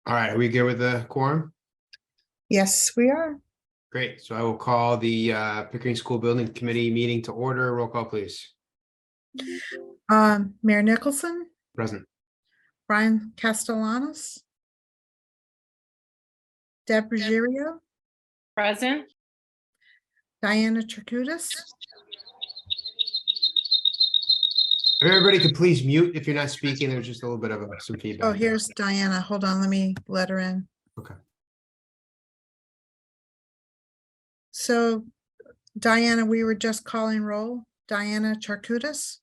All right, are we good with the quorum? Yes, we are. Great, so I will call the Pickering School Building Committee meeting to order. Roll call, please. Mayor Nicholson, Present. Brian Castellanos, Deb Ruggiero, Present. Diana Tracudis. Everybody could please mute if you're not speaking. There's just a little bit of some feedback. Oh, here's Diana. Hold on, let me let her in. Okay. So, Diana, we were just calling roll. Diana Tracudis,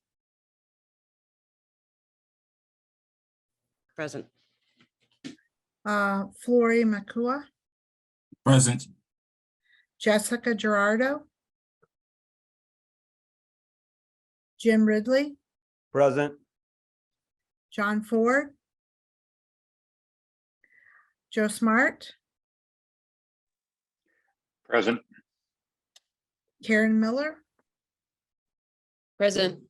Present. Flory Makua, Present. Jessica Gerardo, Jim Ridley, Present. John Ford, Joe Smart, Present. Karen Miller, Present.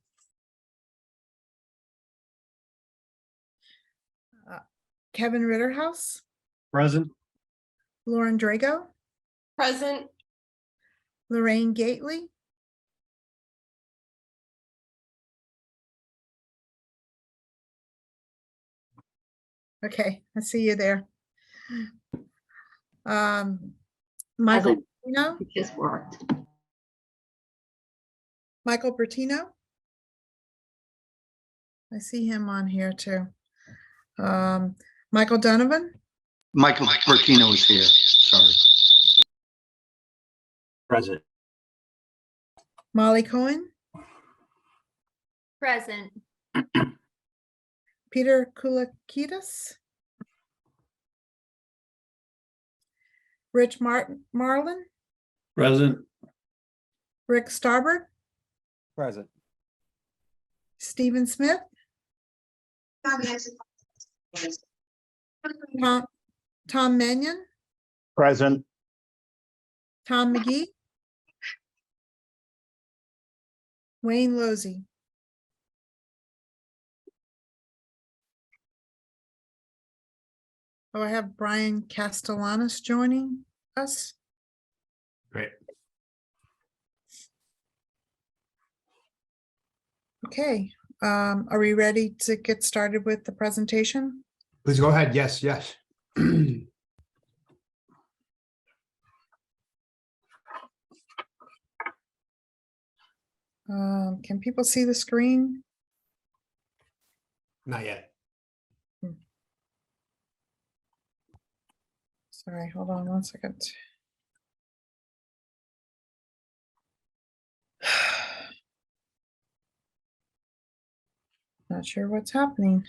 Kevin Ritterhouse, Present. Lauren Drago, Present. Lorraine Gately, okay, I see you there. Michael Bertino, It just worked. Michael Bertino. I see him on here too. Michael Donovan, Michael Bertino is here. Sorry. Present. Molly Cohen, Present. Peter Koulikides, Rich Marlin, Present. Rick Starbird, Present. Stephen Smith, Tom Mannion, Present. Tom McGee, Wayne Losey. Oh, I have Brian Castellanos joining us. Great. Okay, are we ready to get started with the presentation? Please go ahead. Yes, yes. Can people see the screen? Not yet. Sorry, hold on one second. Not sure what's happening.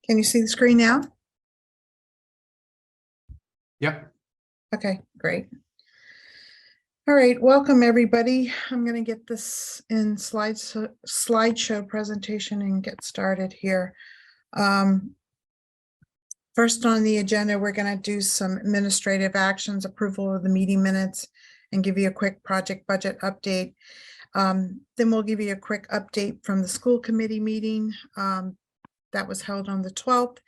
Can you see the screen now? Yep. Okay, great. All right, welcome everybody. I'm going to get this in slideshow presentation and get started here. First on the agenda, we're going to do some administrative actions, approval of the meeting minutes, and give you a quick project budget update. Then we'll give you a quick update from the school committee meeting that was held on the 12th,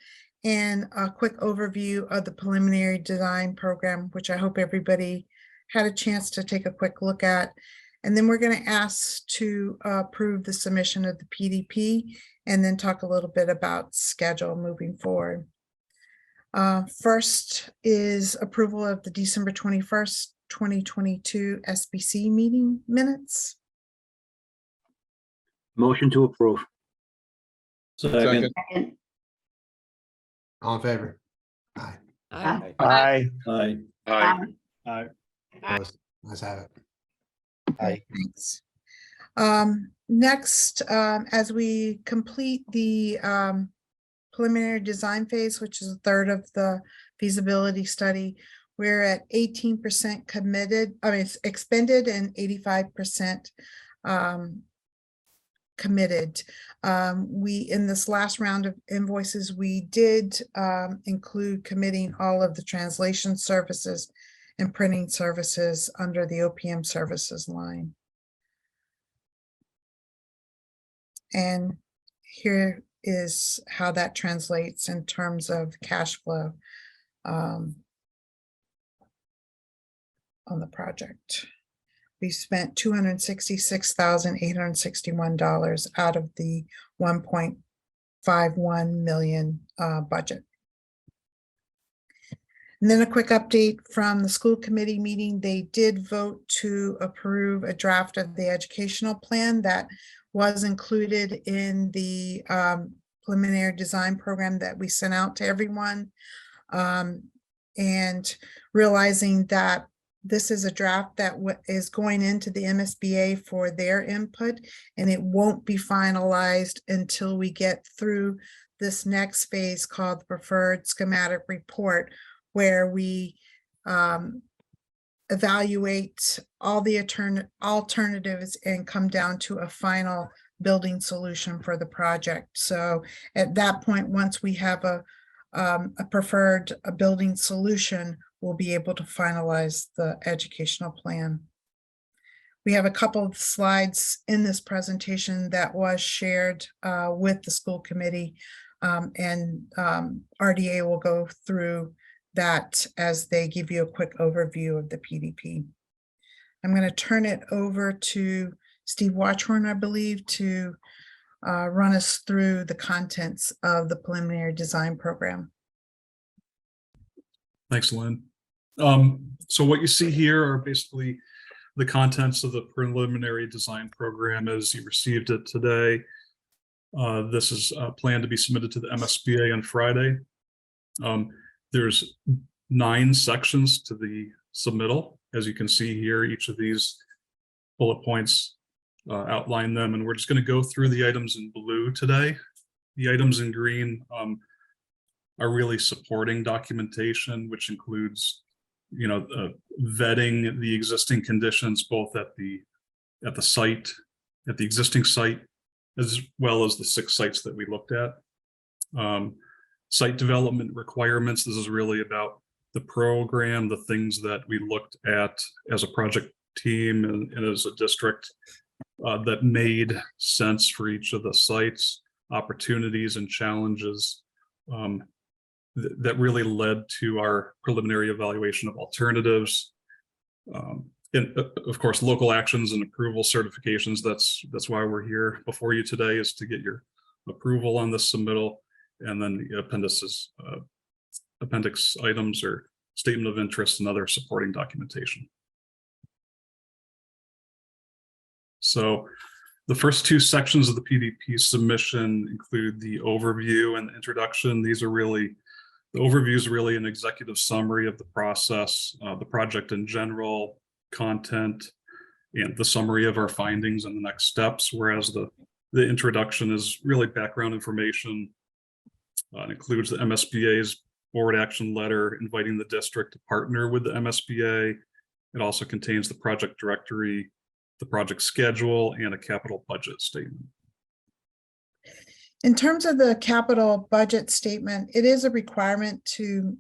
and a quick overview of the preliminary design program, which I hope everybody had a chance to take a quick look at. And then we're going to ask to approve the submission of the PDP, and then talk a little bit about schedule moving forward. First is approval of the December 21st, 2022 SBC meeting minutes. Motion to approve. Second. Second. All in favor? Aye. Aye. Aye. Aye. Aye. Aye. Opposed? Let's have it. Aye. Thanks. Next, as we complete the preliminary design phase, which is a third of the feasibility study, we're at 18% committed, I mean, it's expended, and 85% committed. In this last round of invoices, we did include committing all of the translation services and printing services under the OPM services line. And here is how that translates in terms of cash flow on the project. We spent $266,861 out of the 1.51 million budget. And then a quick update from the school committee meeting. They did vote to approve a draft of the educational plan that was included in the preliminary design program that we sent out to everyone. And realizing that this is a draft that is going into the MSBA for their input, and it won't be finalized until we get through this next phase called the preferred schematic report, where we evaluate all the alternatives and come down to a final building solution for the project. So at that point, once we have a preferred building solution, we'll be able to finalize the educational plan. We have a couple of slides in this presentation that was shared with the school committee, and RDA will go through that as they give you a quick overview of the PDP. I'm going to turn it over to Steve Watchorn, I believe, to run us through the contents of the preliminary design program. Thanks, Lynn. So what you see here are basically the contents of the preliminary design program as you received it today. This is planned to be submitted to the MSBA on Friday. There's 9 sections to the submittal. As you can see here, each of these bullet points outline them, and we're just going to go through the items in blue today. The items in green are really supporting documentation, which includes, vetting the existing conditions both at the site, at the existing site, as well as the 6 sites that we looked at. Site development requirements. This is really about the program, the things that we looked at as a project team and as a district that made sense for each of the sites, opportunities and challenges that really led to our preliminary evaluation of alternatives. And of course, local actions and approval certifications. That's why we're here before you today, is to get your approval on this submittal. And then the appendix items or statement of interest and other supporting documentation. So the first 2 sections of the PDP submission include the overview and the introduction. These are really, the overview is really an executive summary of the process, the project in general, content, and the summary of our findings and the next steps, whereas the introduction is really background information. It includes the MSBA's board action letter inviting the district to partner with the MSBA. It also contains the project directory, the project schedule, and a capital budget statement. In terms of the capital budget statement, it is a requirement to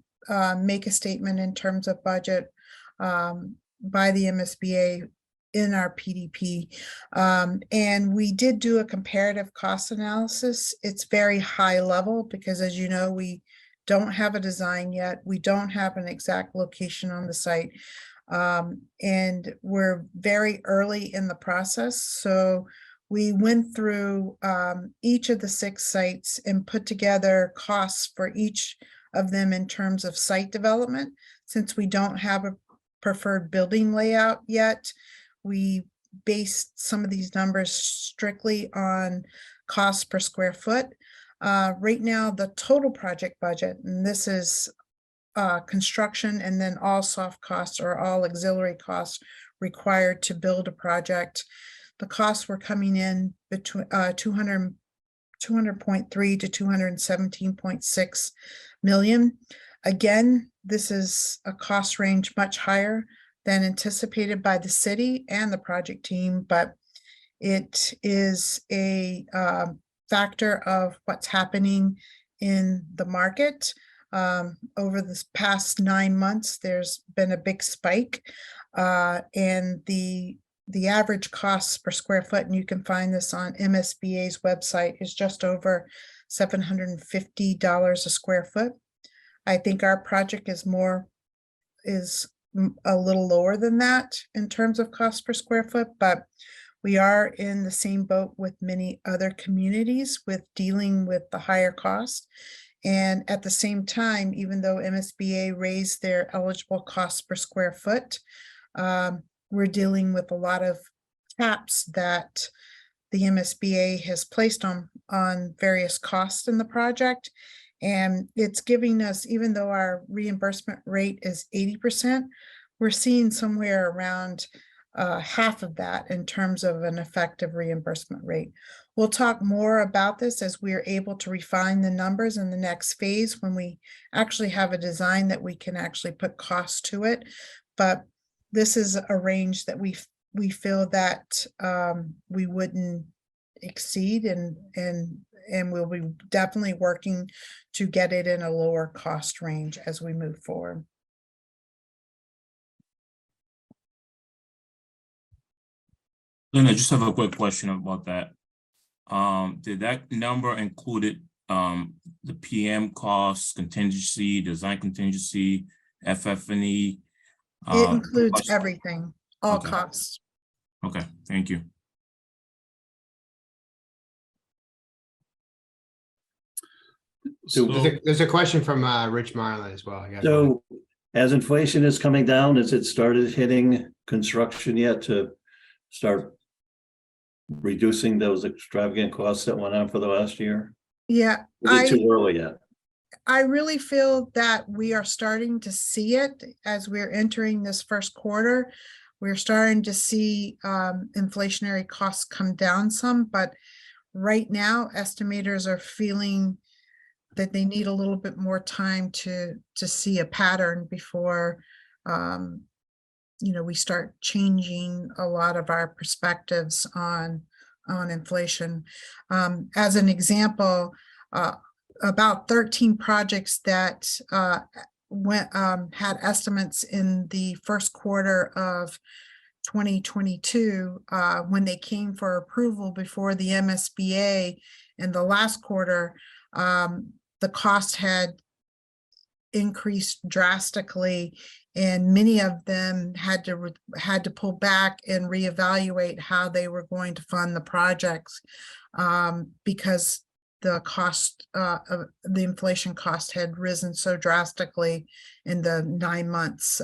make a statement in terms of budget by the MSBA in our PDP. And we did do a comparative cost analysis. It's very high level because, as you know, we don't have a design yet. We don't have an exact location on the site. And we're very early in the process. So we went through each of the 6 sites and put together costs for each of them in terms of site development. Since we don't have a preferred building layout yet, we based some of these numbers strictly on cost per square foot. Right now, the total project budget, and this is construction and then all soft costs or all auxiliary costs required to build a project. The costs were coming in between 200.3 to 217.6 million. Again, this is a cost range much higher than anticipated by the city and the project team, but It is a factor of what's happening in the market. Over this past 9 months, there's been a big spike, and the average cost per square foot, and you can find this on MSBA's website, is just over $750 a square foot. I think our project is a little lower than that in terms of cost per square foot, but we are in the same boat with many other communities with dealing with the higher cost. And at the same time, even though MSBA raised their eligible cost per square foot, we're dealing with a lot of caps that the MSBA has placed on various costs in the project. And it's giving us, even though our reimbursement rate is 80%, we're seeing somewhere around half of that in terms of an effective reimbursement rate. We'll talk more about this as we're able to refine the numbers in the next phase when we actually have a design that we can actually put cost to it. But this is a range that we feel that we wouldn't exceed, and we'll be definitely working to get it in a lower cost range as we move forward. Lynn, I just have a quick question about that. Did that number included the PM costs, contingency, design contingency, FF&E? It includes cost? everything, all Okay. costs. Okay, thank you. There's a question from Rich Marlin as well. I got one. So as inflation is coming down, has it started hitting construction yet to start reducing those extravagant costs that went on for the last year? Yeah, Is it too early yet? I really feel that we are starting to see it as we're entering this first quarter. We're starting to see inflationary costs come down some, but right now estimators are feeling that they need a little bit more time to see a pattern before we start changing a lot of our perspectives on inflation. As an example, about 13 projects that had estimates in the first quarter of 2022, when they came for approval before the MSBA in the last quarter, the cost had increased drastically, and many of them had to pull back and reevaluate how they were going to fund the projects, because the cost of the inflation cost had risen so drastically in the 9 months,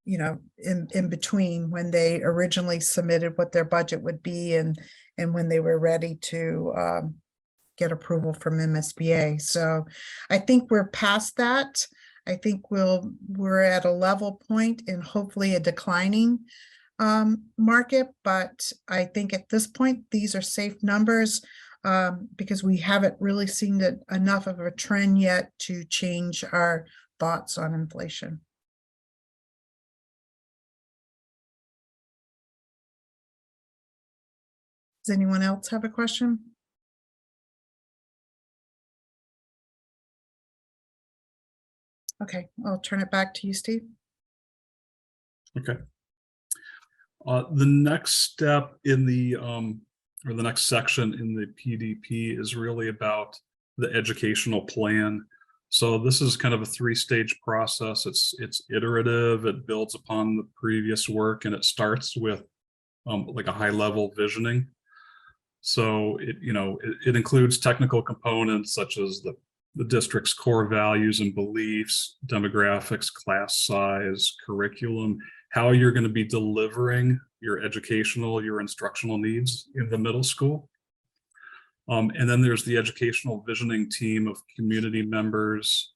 in between when they originally submitted what their budget would be and when they were ready to get approval from MSBA. So I think we're past that. I think we're at a level point and hopefully a declining market, but I think at this point, these are safe numbers because we haven't really seen enough of a trend yet to change our thoughts on inflation. Does anyone else have a question? Okay, I'll turn it back to you, Steve. Okay. The next step in the or the next section in the PDP is really about the educational plan. So this is kind of a 3-stage process. It's iterative. It builds upon the previous work, and it starts with like a high-level visioning. So it includes technical components such as the district's core values and beliefs, demographics, class size, curriculum, how you're going to be delivering your educational, your instructional needs in the middle school. And then there's the educational visioning team of community members,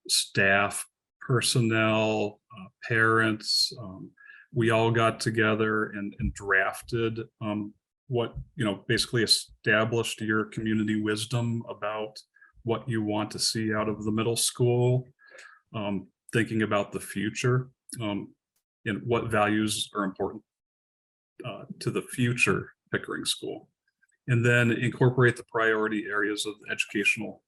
staff, personnel, parents. We all got together and drafted what, basically established your community wisdom about what you want to see out of the middle school, thinking about the future, and what values are important. to the future Pickering School. And then incorporate the priority areas of the educational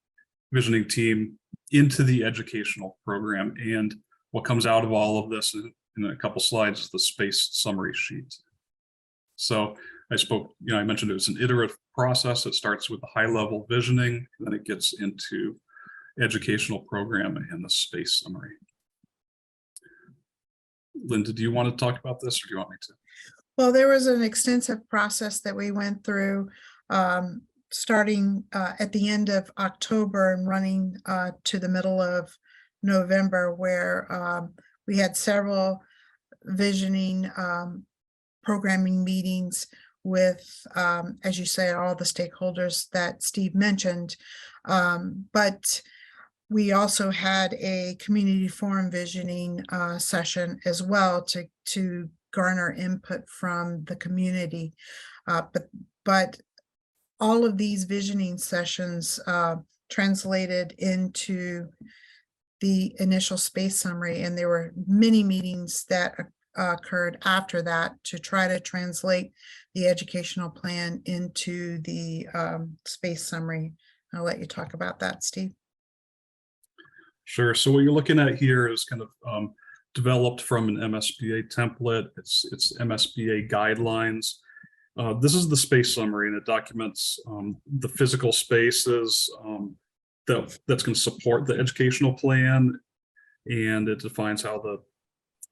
visioning team into the educational program. And what comes out of all of this in a couple slides is the space summary sheet. So I mentioned it was an iterative process. It starts with the high level visioning, and then it gets into educational program and the space summary. Linda, do you want to talk about this, or do you want me to? Well, there was an extensive process that we went through, starting at the end of October and running to the middle of November, where we had several visioning programming meetings with, as you say, all the stakeholders that Steve mentioned. But we also had a community forum visioning session as well to garner input from the community. But all of these visioning sessions translated into the initial space summary, and there were many meetings that occurred after that to try to translate the educational plan into the space summary. I'll let you talk about that, Steve. Sure. So what you're looking at here is kind of developed from an MSBA template. It's MSBA guidelines. This is the space summary, and it documents the physical spaces that's going to support the educational plan, and it defines how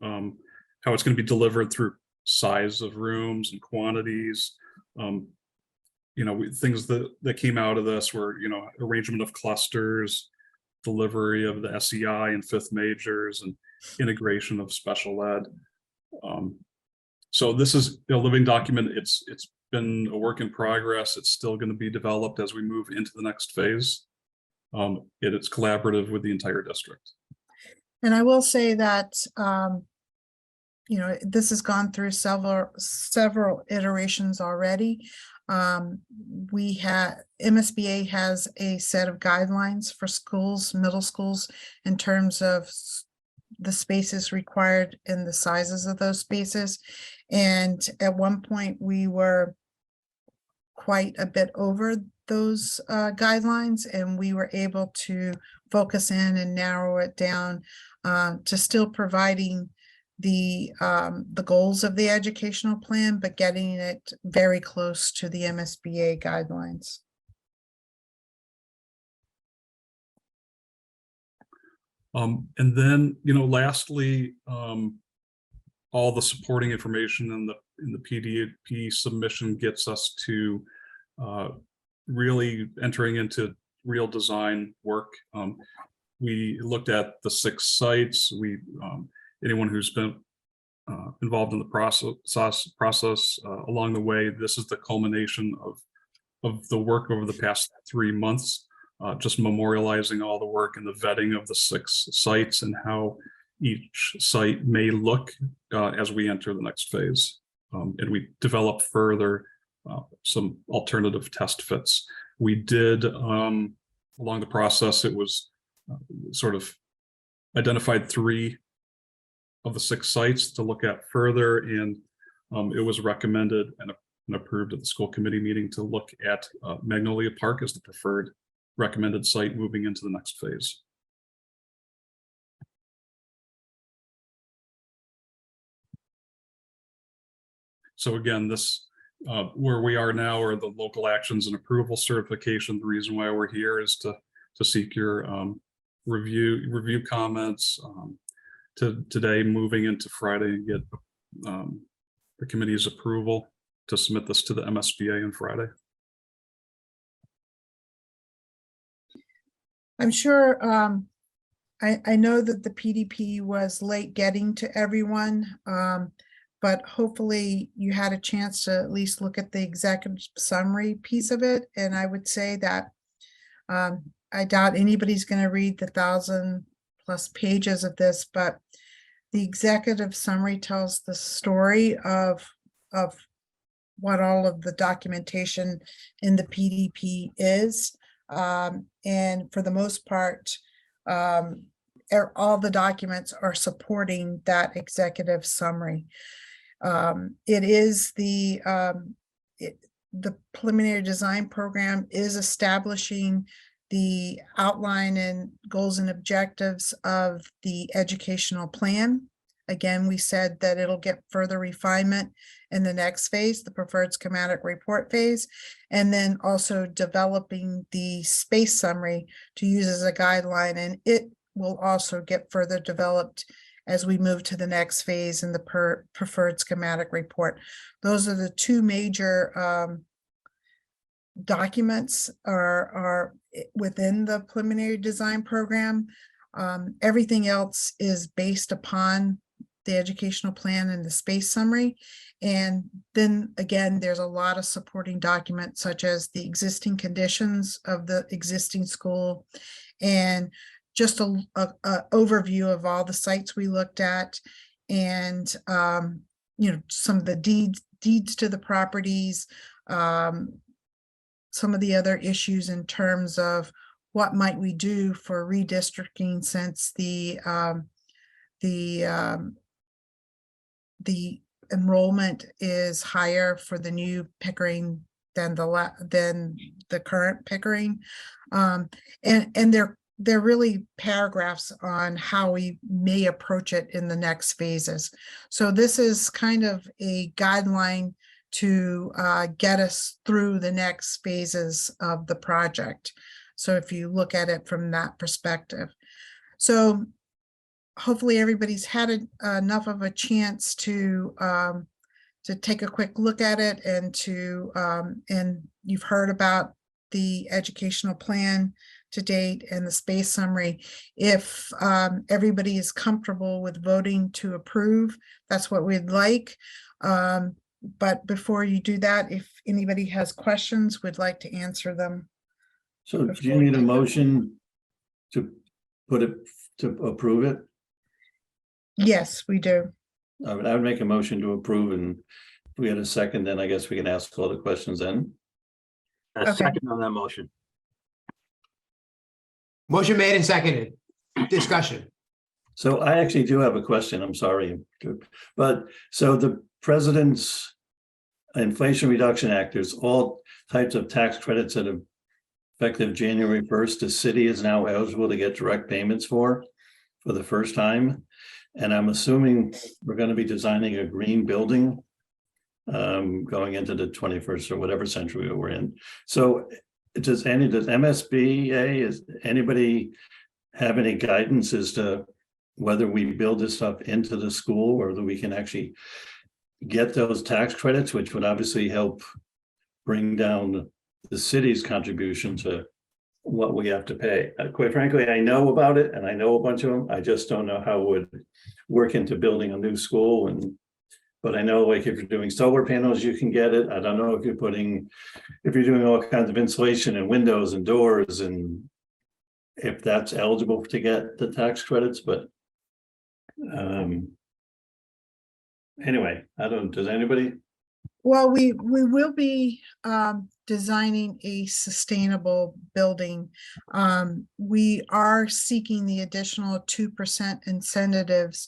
it's going to be delivered through size of rooms and quantities. Things that came out of this were, arrangement of clusters, delivery of the SEI and fifth majors, and integration of special ed. So this is a living document. It's been a work in progress. It's still going to be developed as we move into the next phase. It's collaborative with the entire district. And I will say that this has gone through several iterations already. MSBA has a set of guidelines for schools, middle schools, in terms of the spaces required and the sizes of those spaces. And at one point we were quite a bit over those guidelines, and we were able to focus in and narrow it down to still providing the goals of the educational plan, but getting it very close to the MSBA guidelines. And then, lastly, all the supporting information in the PDP submission gets us to really entering into real design work. We looked at the 6 sites. Anyone who's been involved in the process along the way, this is the culmination of the work over the past 3 months, just memorializing all the work and the vetting of the 6 sites and how each site may look as we enter the next phase. And we develop further some alternative test fits. We did, along the process, it was sort of identified 3 of the 6 sites to look at further, and it was recommended and approved at the school committee meeting to look at Magnolia Park as the preferred recommended site moving into the next phase. So again, this where we are now are the local actions and approval certification. The reason why we're here is to seek your review comments to today, moving into Friday, and get the committee's approval to submit this to the MSBA on Friday. I'm sure I know that the PDP was late getting to everyone, but hopefully you had a chance to at least look at the executive summary piece of it. And I would say that I doubt anybody's going to read the 1,000+ pages of this, but the executive summary tells the story of what all of the documentation in the PDP is. And for the most part, all the documents are supporting that executive summary. It is the preliminary design program is establishing the outline and goals and objectives of the educational plan. Again, we said that it'll get further refinement in the next phase, the preferred schematic report phase, and then also developing the space summary to use as a guideline, and it will also get further developed as we move to the next phase in the preferred schematic report. Those are the two major documents are within the preliminary design program. Everything else is based upon the educational plan and the space summary. And then again, there's a lot of supporting documents such as the existing conditions of the existing school and just a overview of all the sites we looked at and some of the deeds to the properties, some of the other issues in terms of what might we do for redistricting since the enrollment is higher for the new Pickering than the current Pickering, and they're really paragraphs on how we may approach it in the next phases. So this is kind of a guideline to get us through the next phases of the project. So if you look at it from that perspective. So hopefully everybody's had enough of a chance to take a quick look at it and and you've heard about the educational plan to date and the space summary. If everybody is comfortable with voting to approve, that's what we'd like. But before you do that, if anybody has questions, we'd like to answer them. So do you need a motion to approve it? Yes, we do. I would make a motion to approve, and if we had a second, then I guess we can ask all the questions then. Okay. Second on that motion. Motion made and seconded. Discussion. So I actually do have a question, I'm sorry. But so the President's Inflation Reduction Act, there's all types of tax credits that are effective January 1st. The city is now eligible to get direct payments for the first time. And I'm assuming we're going to be designing a green building going into the 21st or whatever century we're in. So does MSBA, is anybody have any guidance as to whether we build this stuff into the school or that we can actually get those tax credits, which would obviously help bring down the city's contribution to what we have to pay? Quite frankly, I know about it and I know a bunch of them. I just don't know how it would work into building a new school. But I know, like, if you're doing solar panels, you can get it. I don't know if you're doing all kinds of insulation and windows and doors, and if that's eligible to get the tax credits, but anyway, does anybody? Well, we will be designing a sustainable building. We are seeking the additional 2% incentives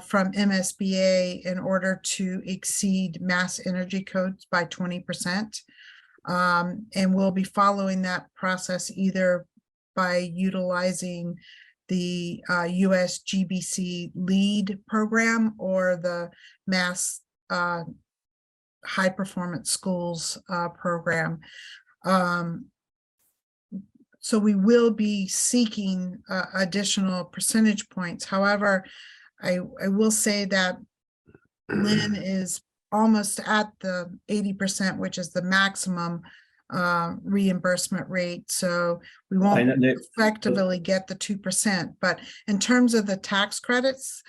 from MSBA in order to exceed mass energy codes by 20%. And we'll be following that process either by utilizing the US GBC LEAD program or the Mass High Performance Schools program. So we will be seeking additional percentage points. However, I will say that Lynn is almost at the 80%, which is the maximum reimbursement rate. So we won't effectively get the 2%. But in terms of the tax credits,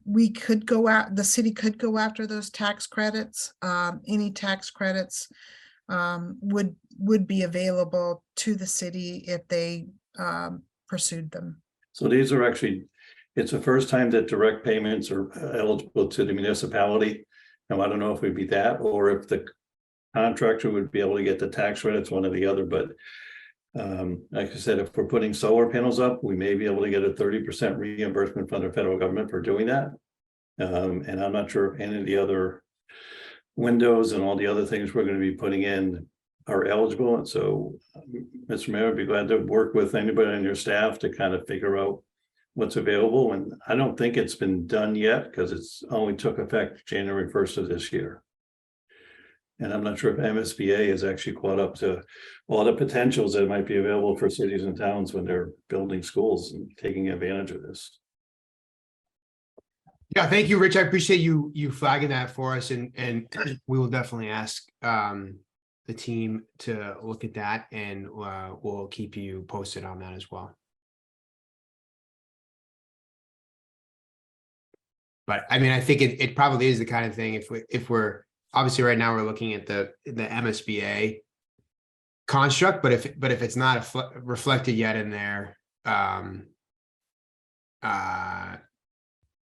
we could go out, the city could go after those tax credits. Any tax credits would be available to the city if they pursued them. So these are actually, it's the first time that direct payments are eligible to the municipality. Now, I don't know if we'd be that, or if the contractor would be able to get the tax credits, one or the other. But like I said, if we're putting solar panels up, we may be able to get a 30% reimbursement from the federal government for doing that. And I'm not sure if any of the other windows and all the other things we're going to be putting in are eligible. And so, Mr. Mayor, I'd be glad to work with anybody on your staff to kind of figure out what's available. And I don't think it's been done yet because it's only took effect January 1st of this year. And I'm not sure if MSBA has actually caught up to all the potentials that might be available for cities and towns when they're building schools and taking advantage of this. Yeah, thank you, Rich. I appreciate you flagging that for us, and we will definitely ask the team to look at that, and we'll keep you posted on that as well. But I mean, I think it probably is the kind of thing, if we're obviously right now we're looking at the MSBA construct, but if it's not reflected yet in their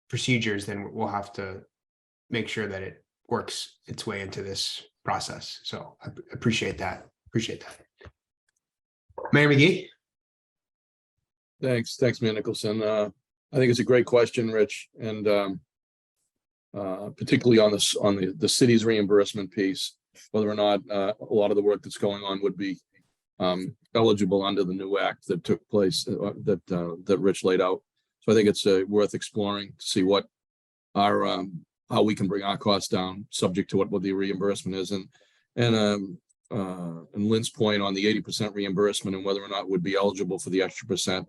procedures, then we'll have to make sure that it works its way into this process. So I appreciate that. Mayor McGee. Thanks, Mayor Nicholson. I think it's a great question, Rich, and particularly on the city's reimbursement piece, whether or not a lot of the work that's going on would be eligible under the new act that took place that Rich laid out. So I think it's worth exploring to see what our how we can bring our costs down, subject to what the reimbursement is, and Lynn's point on the 80% reimbursement and whether or not would be eligible for the extra percent.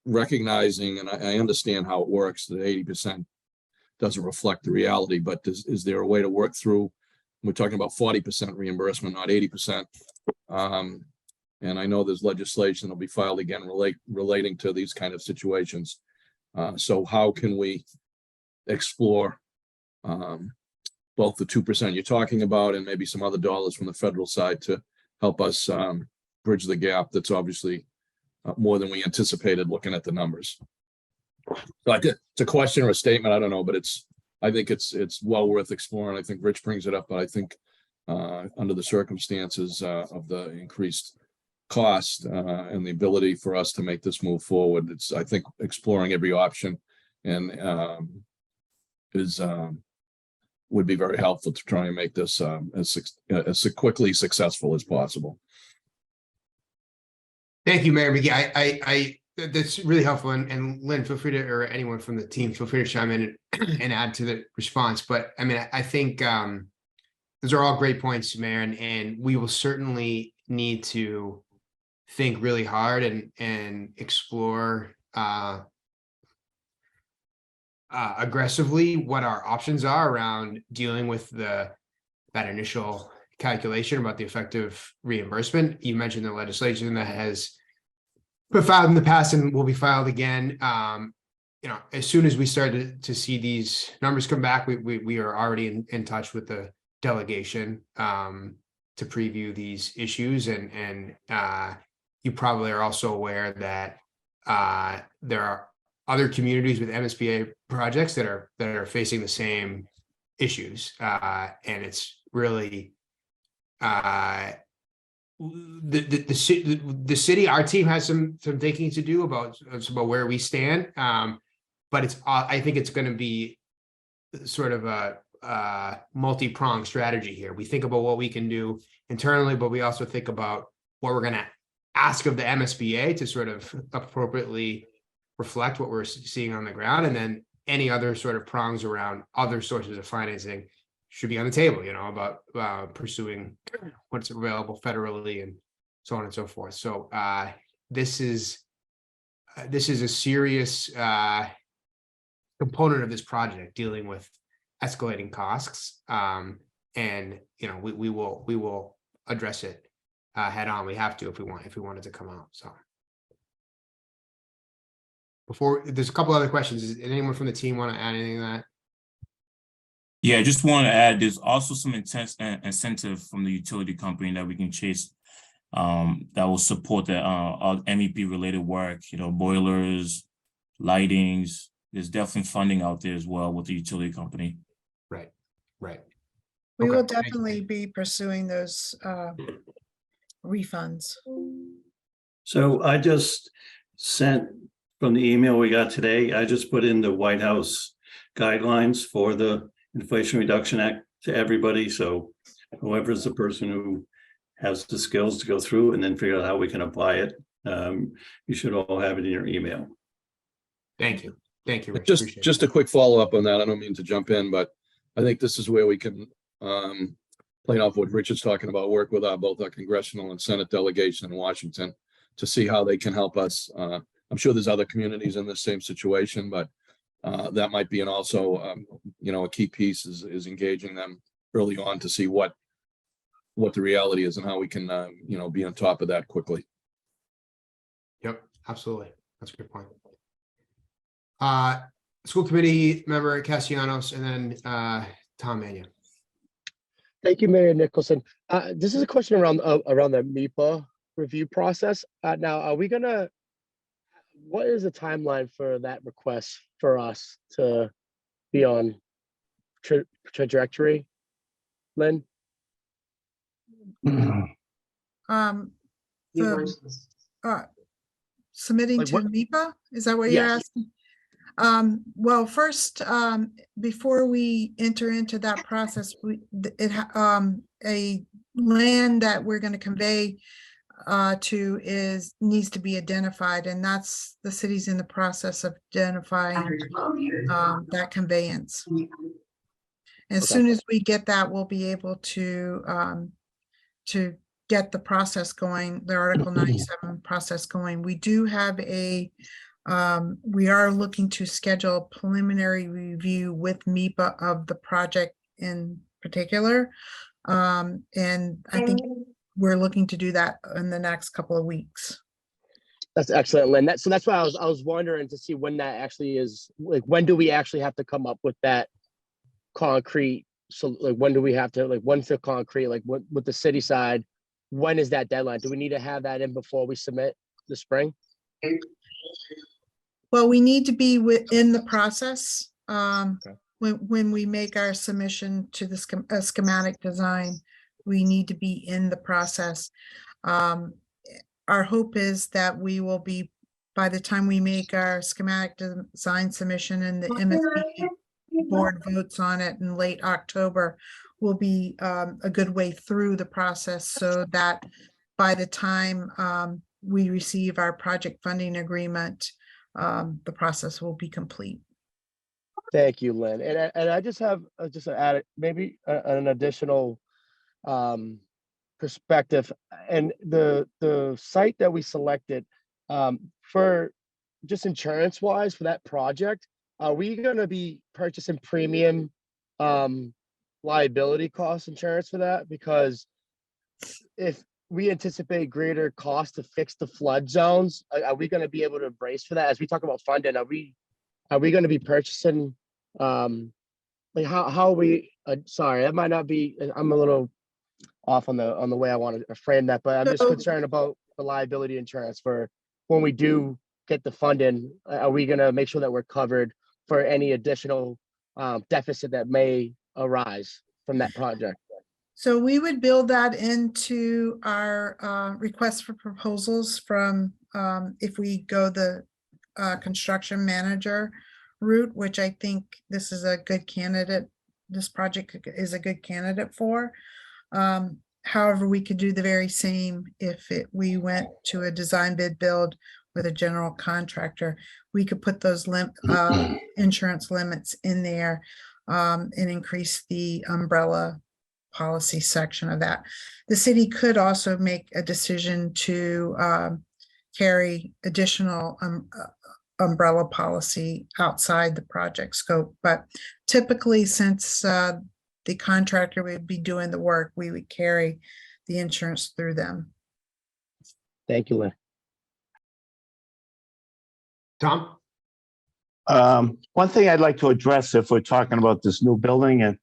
Recognizing, and I understand how it works, that 80% doesn't reflect the reality, but is there a way to work through? We're talking about 40% reimbursement, not 80%. And I know there's legislation that'll be filed again relating to these kind of situations. So how can we explore both the 2% you're talking about and maybe some other dollars from the federal side to help us bridge the gap that's obviously more than we anticipated looking at the numbers. So it's a question or a statement, I don't know, but I think it's well worth exploring. I think Rich brings it up, but I think under the circumstances of the increased cost and the ability for us to make this move forward, I think exploring every option and would be very helpful to try and make this as quickly successful as possible. Thank you, Mayor McGee. That's really helpful. And Lynn, feel free to, or anyone from the team, feel free to chime in and add to the response. But I mean, I think those are all great points, Mayor, and we will certainly need to think really hard and explore aggressively what our options are around dealing with that initial calculation about the effective reimbursement. You mentioned the legislation that has been filed in the past and will be filed again. As soon as we start to see these numbers come back, we are already in touch with the delegation to preview these issues, and you probably are also aware that there are other communities with MSBA projects that are facing the same issues, and it's really the city. Our team has some thinking to do about where we stand, but I think it's going to be sort of a multi-pronged strategy here. We think about what we can do internally, but we also think about what we're going to ask of the MSBA to sort of appropriately reflect what we're seeing on the ground, and then any other sort of prongs around other sources of financing should be on the table, about pursuing what's available federally and so on and so forth. So this is a serious component of this project, dealing with escalating costs, and we will address it head on. We have to if we want it to come out. So there's a couple other questions. Does anyone from the team want to add anything to that? Yeah, I just want to add, there's also some incentive from the utility company that we can chase that will support the MEP related work, boilers, lightings. There's definitely funding out there as well with the utility company. Right. We Okay, will thank you. definitely be pursuing those refunds. So I just sent from the email we got today, I just put in the White House guidelines for the Inflation Reduction Act to everybody. So whoever's the person who has the skills to go through and then figure out how we can apply it, you should all have it in your email. Thank you. Thank you, Rich. Just, Appreciate just it. a quick follow-up on that. I don't mean to jump in, but I think this is where we can, playing off what Richard's talking about, work with both our congressional and Senate delegation in Washington to see how they can help us. I'm sure there's other communities in the same situation, but that might be, and also, a key piece is engaging them early on to see what the reality is and how we can, be on top of that quickly. Yep, absolutely. That's a good point. School committee member Castellanos, and then Tom Mannion. Thank you, Mayor Nicholson. This is a question around the MIPA review process. Now, are we gonna? What is the timeline for that request for us to be on trajectory, Lynn? Um, submitting Like to what- MIPA, is that what you're Yes. asking? Well, first, before we enter into that process, a land that we're gonna convey to needs to be identified, and that's, the city's in the process of identifying that conveyance. As Okay. soon as we get that, we'll be able to get the process going, the Article 97 process going. We do have we are looking to schedule a preliminary review with MIPA of the project in particular. And I think we're looking to do that in the next couple of weeks. That's excellent, Lynn. So that's why I was wondering to see when that actually is. Like, when do we actually have to come up with that concrete? So, like, when do we have to, like, when's the concrete? Like, what with the city side? When is that deadline? Do we need to have that in before we submit the spring? Well, we need to be within the process. Okay. When we make our submission to the schematic design, we need to be in the process. Our hope is that we will be, by the time we make our schematic design submission and the MSB board votes on it in late October, will be a good way through the process, so that by the time we receive our project funding agreement, the process will be complete. Thank you, Lynn. And I just have maybe an additional perspective. And the site that we selected for just insurance wise for that project, are we going to be purchasing premium liability cost insurance for that? Because if we anticipate greater cost to fix the flood zones, are we going to be able to brace for that? As we talk about funding, are we going to be purchasing, like how are we, sorry, that might not be, I'm a little off on the way I want to frame that, but I'm just concerned about the liability insurance for when we do get the funding. Are we going to make sure that we're covered for any additional deficit that may arise from that project? So we would build that into our request for proposals from, if we go the construction manager route, which I think this is a good candidate. This project is a good candidate for. However, we could do the very same if we went to a design bid build with a general contractor. We could put those insurance limits in there and increase the umbrella policy section of that. The city could also make a decision to carry additional umbrella policy outside the project scope. But typically, since the contractor would be doing the work, we would carry the insurance through them. Thank you, Lynn. Tom? One thing I'd like to address, if we're talking about this new building, and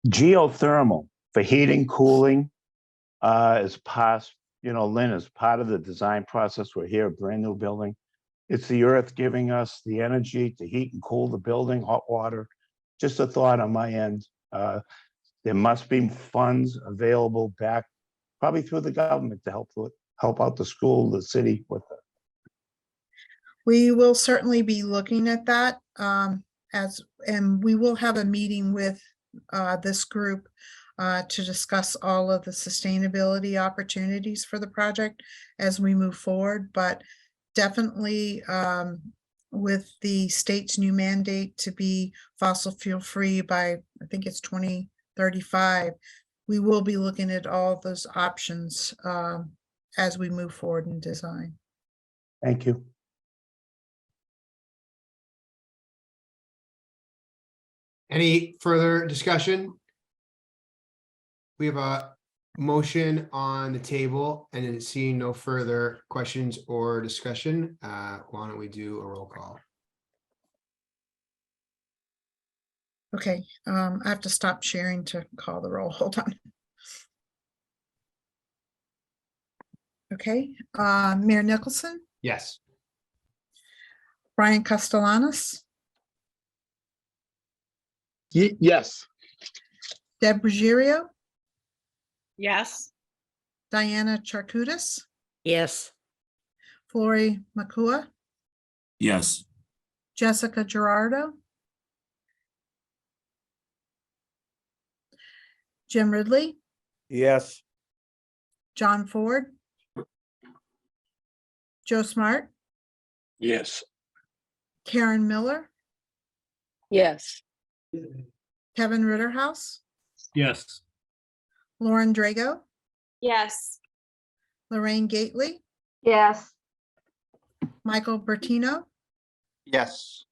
geothermal for heating, cooling, is past, Lynn, is part of the design process. We're here, a brand new building. It's the earth giving us the energy to heat and cool the building, hot water. Just a thought on my end. There must be funds available back, probably through the government, to help out the school, the city with it. We will certainly be looking at that. and we will have a meeting with this group to discuss all of the sustainability opportunities for the project as we move forward, but definitely with the state's new mandate to be fossil fuel free by, I think it's 2035, we will be looking at all those options as we move forward in design. Thank you. Any further discussion? We have a motion on the table and then seeing no further questions or discussion, why don't we do a roll call? Okay, I have to stop sharing to call the roll. Hold on. Okay, Mayor Nicholson, Yes. Brian Castellanos, Yes. Deb Ruggiero, Yes. Diana Charkudis, Yes. Flori Makua, Yes. Jessica Gerardo, Jim Ridley, Yes. John Ford, Joe Smart, Yes. Karen Miller, Yes. Kevin Ritterhouse, Yes. Lauren Drago, Yes. Lorraine Gately, Yes. Michael Bertino, Yes.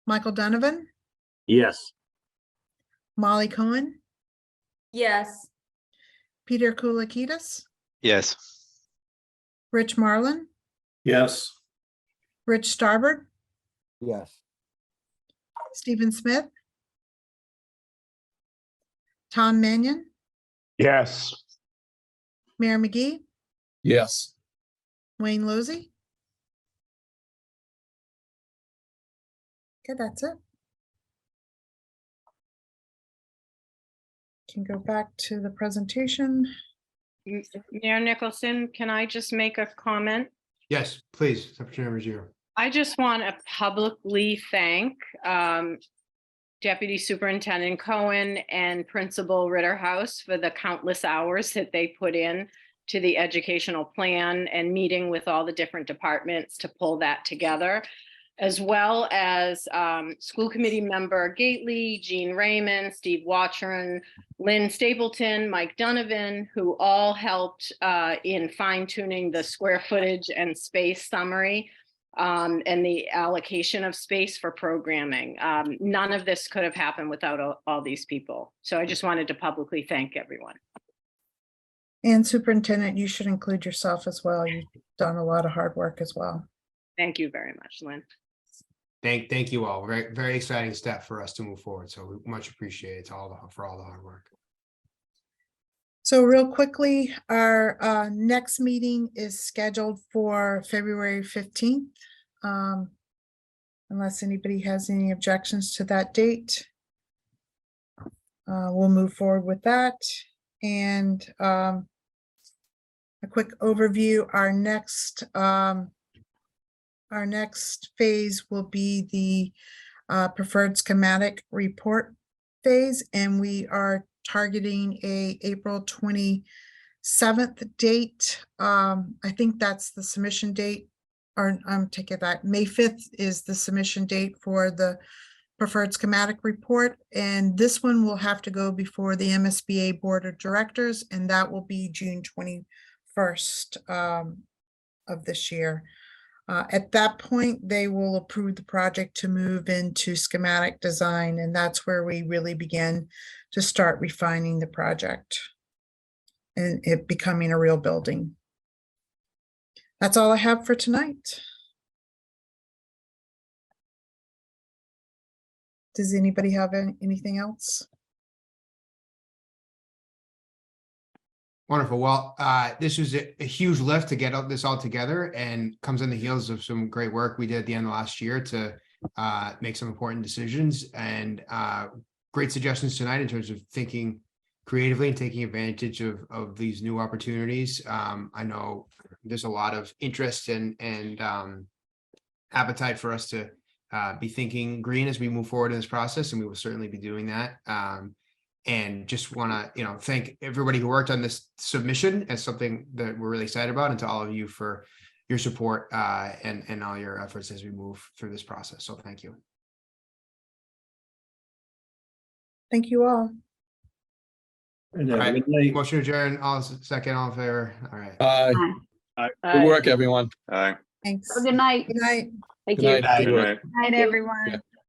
Michael Donovan, Yes. Molly Cohen, Yes. Peter Koulikides, Yes. Rich Marlin, Yes. Rich Starbird, Yes. Stephen Smith, Tom Mannion, Yes. Mayor McGee, Yes. Wayne Lozey. Okay, that's it. Can go back to the presentation. Mayor Nicholson, can I just make a comment? Yes, please, Secretary Ruggiero. I just want to publicly thank Deputy Superintendent Cohen and Principal Ritterhouse for the countless hours that they put in to the educational plan and meeting with all the different departments to pull that together, as well as school committee member Gately, Jean Raymond, Steve Watchern, Lynn Stapleton, Mike Donovan, who all helped in fine tuning the square footage and space summary and the allocation of space for programming. None of this could have happened without all these people. So I just wanted to publicly thank everyone. And Superintendent, you should include yourself as well. You've done a lot of hard work as well. Thank you very much, Lynn. Thank you all. Very, very exciting step for us to move forward. So we much appreciate it for all the hard work. So real quickly, our next meeting is scheduled for February 15th. Unless anybody has any objections to that date. We'll move forward with that. And a quick overview, our next phase will be the preferred schematic report phase, and we are targeting a April 27th date. I think that's the submission date, or I'm taking that May 5th is the submission date for the preferred schematic report, and this one will have to go before the MSBA Board of Directors, and that will be June 21st of this year. At that point, they will approve the project to move into schematic design, and that's where we really begin to start refining the project and it becoming a real building. That's all I have for tonight. Does anybody have anything else? Wonderful. Well, this was a huge lift to get this all together and comes on the heels of some great work we did at the end of last year to make some important decisions and great suggestions tonight in terms of thinking creatively and taking advantage of these new opportunities. I know there's a lot of interest and appetite for us to be thinking green as we move forward in this process, and we will certainly be doing that. And just want to, thank everybody who worked on this submission as something that we're really excited about, and to all of you for your support and all your efforts as we move through this process. So thank you. Thank you all. And All right. good night. Motion to adjourn, all second, all in favor. All right. Good work, everyone. Thanks. Good night. Good night. Thank Good you. night. Good work. Night, everyone. Yeah.